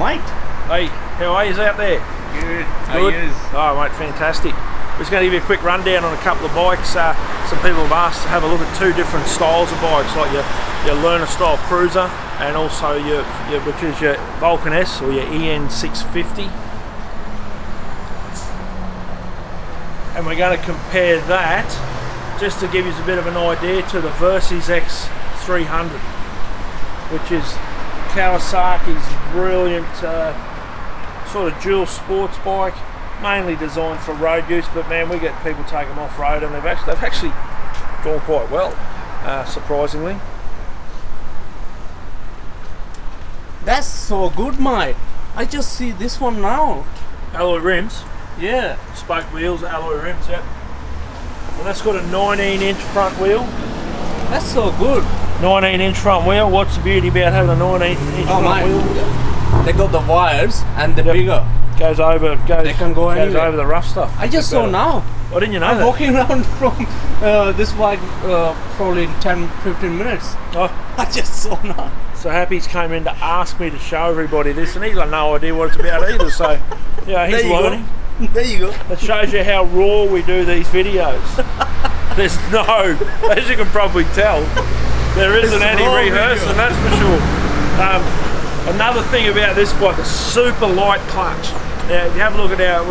Mike. Hey, how are you out there? Good. Good. Oh, mate, fantastic. We're just going to give you a quick rundown on a couple of bikes. Some people have asked to have a look at two different styles of bikes, like your learner style cruiser and also your which is your Vulcan S or your EN 650. And we're going to compare that, just to give you a bit of an idea, to the Versys-x 300, which is Kawasaki's brilliant sort of dual sports bike, mainly designed for road use, but man, we get people take them off road and they've actually gone quite well, surprisingly. That's so good, mate. I just see this one now. Alloy rims. Yeah. Spoke wheels, alloy rims, yep. And that's got a 19-inch front wheel. That's so good. 19-inch front wheel. What's the beauty about having a 19-inch front wheel? They got the wires and they're bigger. Goes over the rough stuff. I just saw now. Why didn't you know I'm that? walking around from this bike probably in 10-15 minutes. Oh. I just saw now. So Happy's came in to ask me to show everybody this, and he's got no idea what it's about either. So, yeah, he's learning. There you go. It shows you how raw we do these videos. There's no, as you can probably tell, there isn't any rehearsing, that's for sure. Another thing about this bike, the super light clutch. Now, if you have a look at I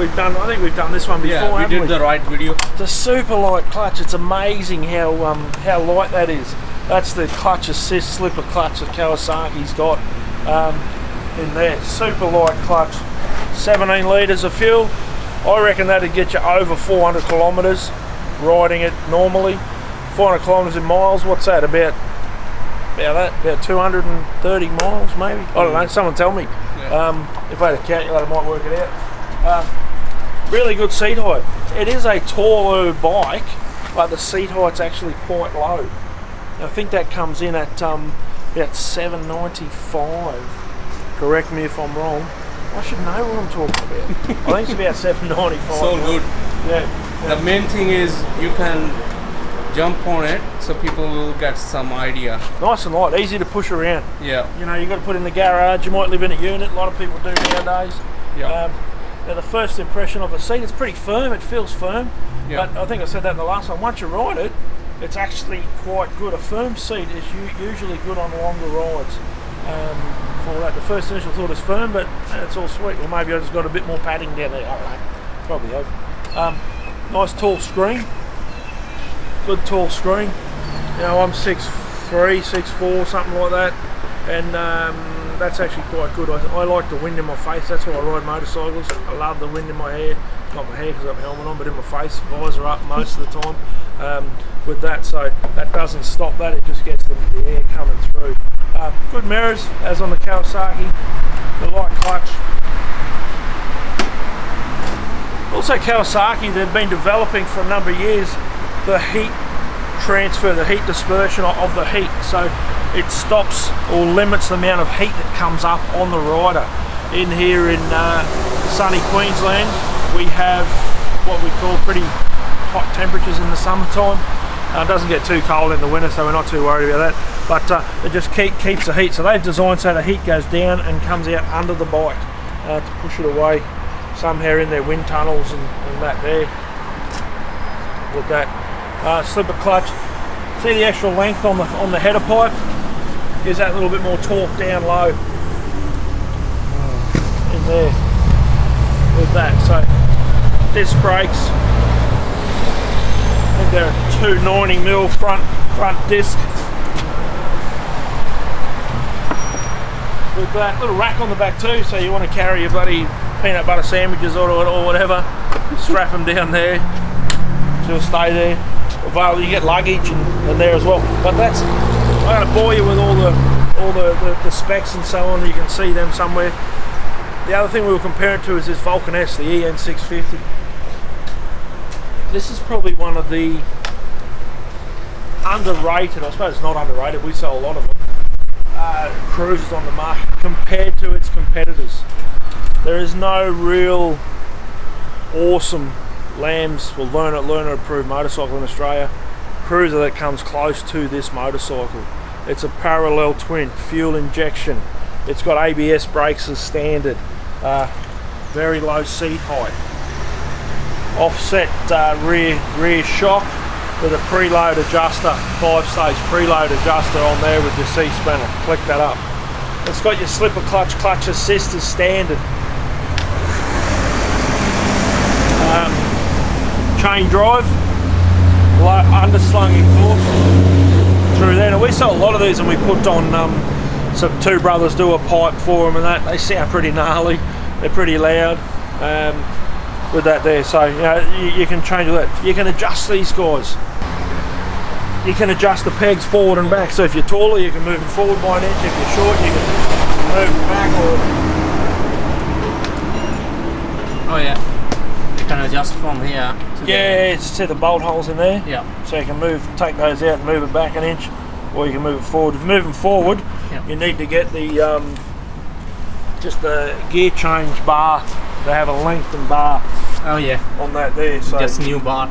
think we've done this one before, yeah, we did the right video. The super light clutch, it's amazing how light that is. That's the clutch assist slipper clutch that Kawasaki's got in there. Super light clutch, 17 litres of fuel. I reckon that'd get you over 400 kilometres riding it normally. 400 kilometres in miles, what's that, about 230 miles maybe? I don't know, someone tell me. Yeah. If I had a calculator I might work it out. Really good seat height. It is a taller bike, but the seat height's actually quite low. I think that comes in at about 795. Correct me if I'm wrong. I should know what I'm talking about. I think it's about 795. So good. Yeah. The main thing is you can jump on it so people will get some idea. Nice and light, easy to push around. Yeah. You know, you've got to put in the garage, you might live in a unit, a lot of people do nowadays. Yeah. Now the first impression of the seat, it's pretty firm, it feels firm. Yeah. But I think I said that in the last one, once you ride it, it's actually quite good. A firm seat is usually good on longer rides. For that, the first initial thought is firm, but it's all sweet. Well, maybe I just got a bit more padding down there. I don't know. Probably have. Nice tall screen. Good tall screen. You know, I'm 6'3", 6'4", something like that, and that's actually quite good. I like the wind in my face. That's why I ride motorcycles. I love the wind in my hair. Not my hair because I've got my helmet on, but in my face, visor up most of the time. With that, so that doesn't stop that. It just gets the air coming through. Good mirrors, as on the Kawasaki. The light clutch. Also, Kawasaki, they've been developing for a number of years the heat transfer, the heat dispersion of the heat, so it stops or limits the amount of heat that comes up on the rider. In here in sunny Queensland, we have what we call pretty hot temperatures in the summertime. It doesn't get too cold in the winter, so we're not too worried about that, but it just keeps the heat. So they've designed so the heat goes down and comes out under the bike to push it away somehow in their wind tunnels and that there. With that slipper clutch, see the extra length on the header pipe, gives that a little bit more torque down low in there with that. So disc brakes, I think they're a 290mm front disc with that little rack on the back too, so you want to carry your bloody peanut butter sandwiches or whatever, strap them down there, she'll stay there. Well, you get luggage and there as well, but that's, I'm going to bore you with all the specs and so on. You can see them somewhere. The other thing we were comparing to is this Vulcan S, the EN 650. This is probably one of the underrated, I suppose it's not underrated, we sell a lot of them, cruisers on the market compared to its competitors. There is no real awesome Lambs will learner approved motorcycle in Australia cruiser that comes close to this motorcycle. It's a parallel twin, fuel injection, It's got ABS brakes as standard. Very low seat height. Offset rear shock with a preload adjuster, 5-stage preload adjuster on there with your C-spanner. Click that up. It's got your slipper clutch assist as standard. Chain drive, underslung exhaust through there. Now we sell a lot of these, and we put on some two brothers do a pipe for them, and that they sound pretty gnarly. They're pretty loud with that there. So you know, you can change that. You can adjust these guys. You can adjust the pegs forward and back. So if you're taller, you can move them forward by an inch. If you're short, you can move them back. Oh yeah, you can adjust from here. See the bolt holes in there. Yeah. So you can take those out and move it back an inch, or you can move it forward. If you move them forward, you need to get the just the gear change bar. They have a lengthened bar. Oh yeah. On that there. So just new bar.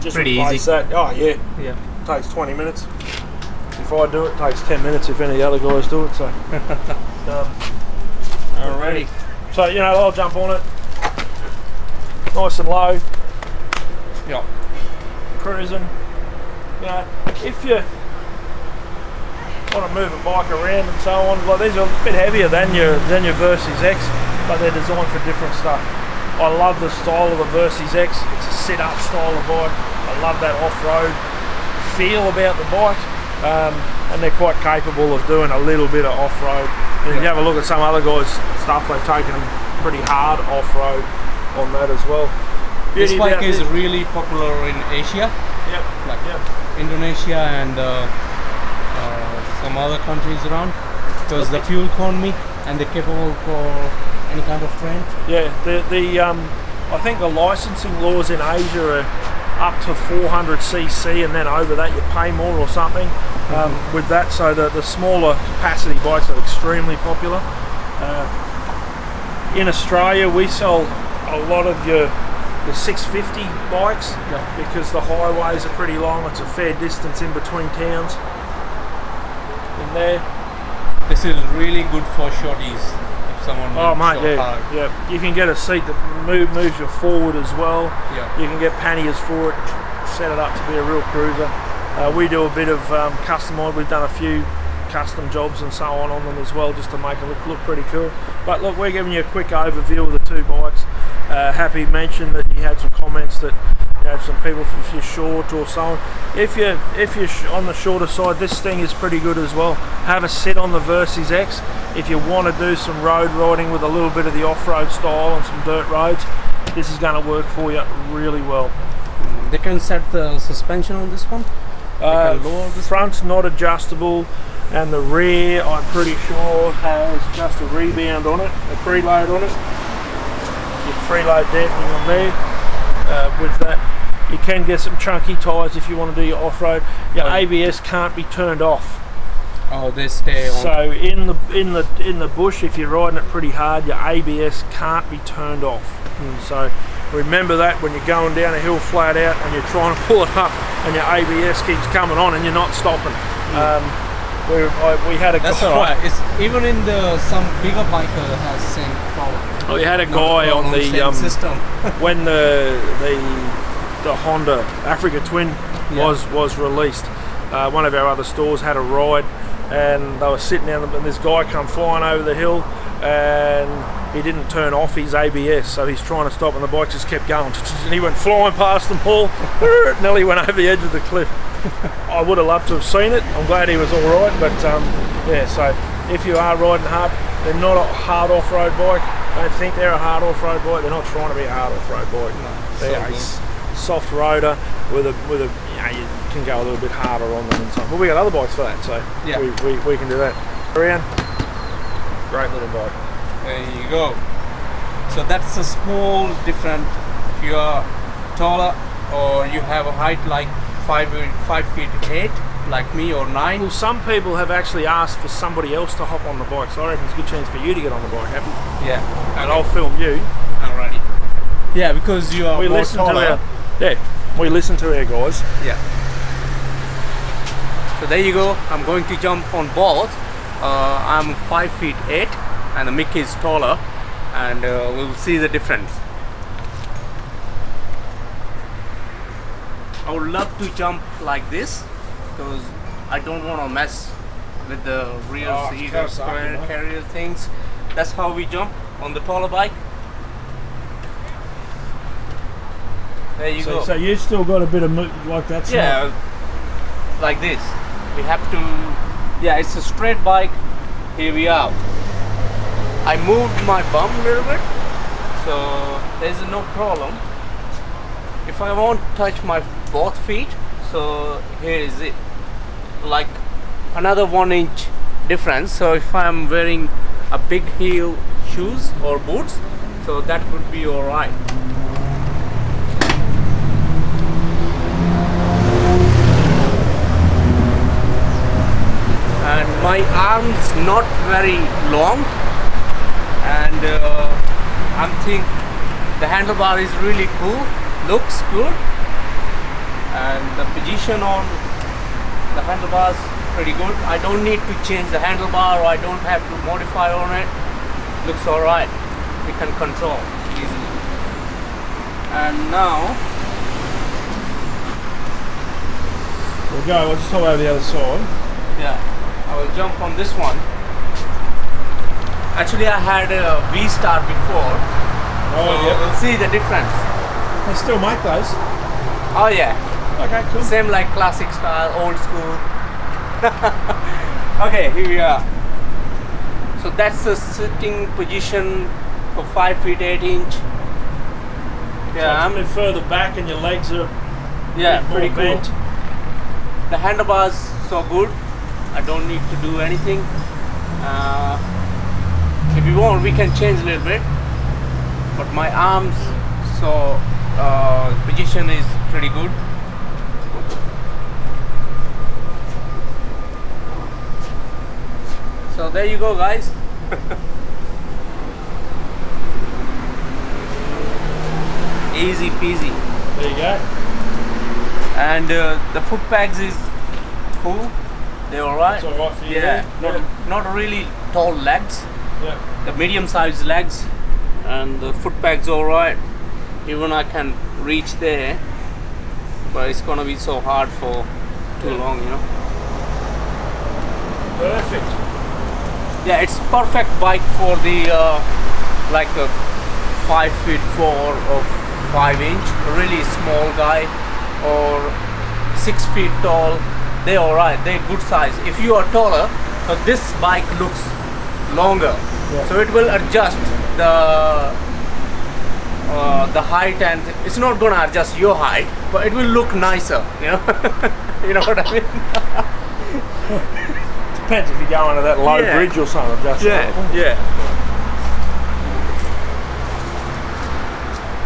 Just pretty replace easy. That. Oh yeah. Yeah. It takes 20 minutes. If I do it, it takes 10 minutes if any of the other guys do it. So. Alrighty. So you know, I'll jump on it. Nice and low. Yeah. Cruising. You know, if you want to move a bike around and so on, like these are a bit heavier than your Versys-x, but they're designed for different stuff. I love the style of the Versys-x. It's a sit-up style of bike. I love that off-road feel about the bike, and they're quite capable of doing a little bit of off-road. If you have a look at some other guys' stuff, they've taken them pretty hard off-road on that as well. This bike is really popular in Asia. Yep. Like Indonesia and some other countries around, because the fuel economy and they're capable for any kind of terrain. Yeah, I think the licensing laws in Asia are up to 400cc, and then over that you pay more or something with that. So the smaller capacity bikes are extremely popular. In Australia, we sell a lot of the 650 bikes because the highways are pretty long. It's a fair distance in between towns. In there, this is really good for shorties. If someone hard. You can get a seat that moves you forward as well. Yeah. You can get panniers for it. Set it up to be a real cruiser. We do a bit of custom mod. We've done a few custom jobs and so on them as well, just to make it look pretty cool. But look, we're giving you a quick overview of the two bikes. Happy mentioned that you had some comments that some people, if you're short or so on. If you're on the shorter side, this thing is pretty good as well. Have a sit on the Versys-x. If you want to do some road riding with a little bit of the off-road style on some dirt roads, this is going to work for you really well. They can set the suspension on this one. Front's not adjustable, and the rear, I'm pretty sure, has just a rebound on it, a preload on it. Your preload dampening on there. With that, you can get some chunky tyres if you want to do your off-road. Your ABS can't be turned off. Oh, they stay on. So in the bush, if you're riding it pretty hard, your ABS can't be turned off. So remember that when you're going down a hill flat out and you're trying to pull it up, and your ABS keeps coming on and you're not stopping. We had a That's guy. alright. It's even in some bigger biker has same problem. Oh, we had a guy on the system. when the Honda Africa Twin was released. One of our other stores had a ride, and they were sitting down, and this guy come flying over the hill, and he didn't turn off his ABS, so he's trying to stop, and the bike just kept going, and he went flying past them all. Nearly went over the edge of the cliff. I would have loved to have seen it. I'm glad he was all right, but so if you are riding hard, they're not a hard off-road bike. Don't think they're a hard off-road bike. They're not trying to be a hard off-road bike. No, they're a soft roader with a you can go a little bit harder on them and so on. But we got other bikes for that, so we can do that. Around, great little bike. There you go. So that's a small different. If you are taller or you have a height like 5'8", like me, or 9. Well, some people have actually asked for somebody else to hop on the bike, so I reckon it's a good chance for you to get on the bike, happy? Yeah. And I'll film you. Alrighty. Yeah, because you are we more listen taller. We listen to our guys. Yeah. So there you go. I'm going to jump on both. I'm 5'8" and the Mick is taller, and we'll see the difference. I would love to jump like this because I don't want to mess with the rear seat or square carrier things. That's how we jump on the taller bike. There you go. So you still got a bit of like that? Yeah, like this. We have to. Yeah, it's a straight bike. Here we are. I moved my bum a little bit, so there's no problem. If I won't touch my both feet, so here is it, like another 1 inch difference. So if I'm wearing a big heel shoes or boots, so that would be all right. And my arms not very long, and I'm think the handlebar is really cool, looks good, and the position on the handlebars pretty good. I don't need to change the handlebar, or I don't have to modify on it. Looks all right. We can control easily. And now we'll go. We'll just talk over the other side. Yeah, I will jump on this one. Actually, I had a V-Star before, so we'll see the difference. They still make those. Oh yeah. Okay, cool. Same like classic style, old school. Okay, here we are. So that's the sitting position for 5'8". Yeah, so I'm further back, and your legs are pretty bent. cool. The handlebars so good. I don't need to do anything. If you want, we can change a little bit. But my arms, so position is pretty good. So there you go, guys. Easy peasy. There you go. And the foot pegs is cool. They're alright. It's alright for you. Yeah, not really tall legs. Yeah. The medium sized legs, and the foot pegs alright. Even I can reach there, but it's gonna be so hard for too long, you know. Perfect. Yeah, it's perfect bike for the like a 5'4" or 5 inch, really small guy, or 6 feet tall. They're alright. They're good size. If you are taller, so this bike looks longer, so it will adjust the height, and it's not gonna adjust your height, but it will look nicer. You know, you know what I mean. Depends if you go under that low bridge or something. Yeah.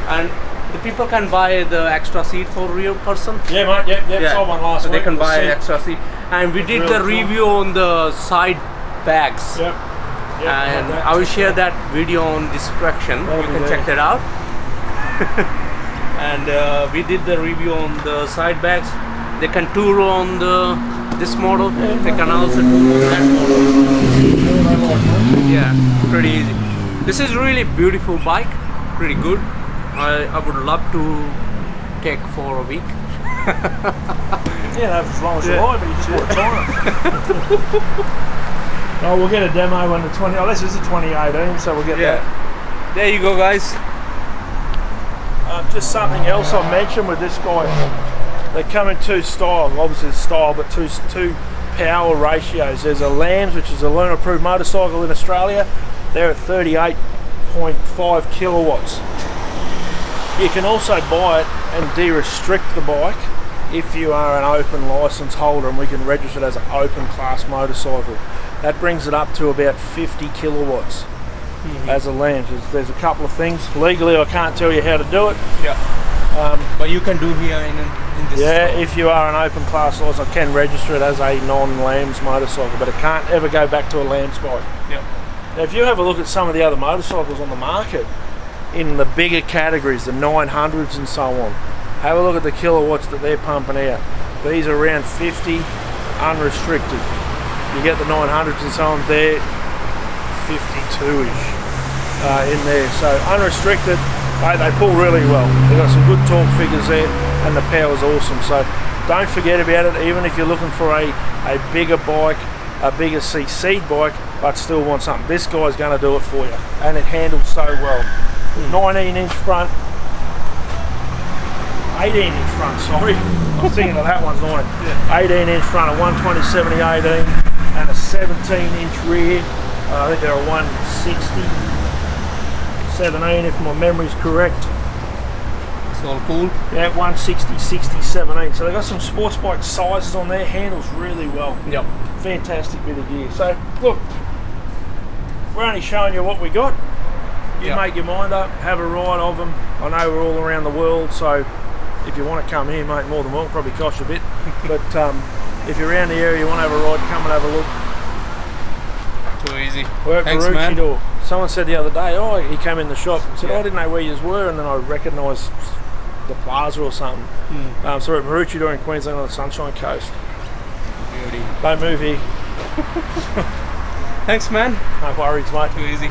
And the people can buy the extra seat for real person. Yeah, mate. Yeah. Saw one last so week. They can buy extra seat, and we did the review on the side bags. Yep. And I will share that video on description. You can check that out. And we did the review on the side bags. They can tour on this model. They can also tour on that model. Yeah, pretty easy. This is really beautiful bike. Pretty good. I would love to take for a week. Yeah, that's as long as you like, but you just want time. Oh, we'll get a demo on the 20. Oh, this is a 2018, so we'll get that. There you go, guys. Just something else I mentioned with this guy. They come in two styles, obviously the style, but two power ratios. There's a Lambs, which is a Lunar-approved motorcycle in Australia. They're at 38.5 kilowatts. You can also buy it and de-restrict the bike if you are an open license holder, and we can register it as an open class motorcycle. That brings it up to about 50 kilowatts as a Lambs. There's a couple of things. Legally, I can't tell you how to do it. Yeah. But you can do here in this. Yeah, if you are an open class license, I can register it as a non-Lambs motorcycle, but it can't ever go back to a Lambs bike. Yeah. Now, if you have a look at some of the other motorcycles on the market, in the bigger categories, the 900s and so on, have a look at the kilowatts that they're pumping out. These are around 50, unrestricted. You get the 900s and so on there, 52-ish in there. So unrestricted, they pull really well. They've got some good torque figures there, and the power's awesome. So don't forget about it, even if you're looking for a bigger bike, a bigger CC bike, but still want something. This guy's going to do it for you, and it handles so well. 19-inch front, 18-inch front, sorry. I was thinking of that one's 18-inch front, a 120/70/18, and a 17-inch rear. I think they're a 160/17 if my memory's correct. It's all cool. Yeah, 160/60/17. So they've got some sports bike sizes on there, handles really well. Yep. Fantastic bit of gear. So look, we're only showing you what we got. You make your mind up, have a ride of them. I know we're all around the world, so if you want to come here, mate, more than welcome. Probably cost you a bit, but if you're around the area, you want to have a ride, come and have a look. Too easy. Thanks, man. Door. Someone said the other day, oh, he came in the shop and said, I didn't know where you were, and then I recognised the plaza or something. So we're at Maroochydore in Queensland on the Sunshine Coast. Beauty. Don't move here. Thanks, man. No worries, mate. Too easy.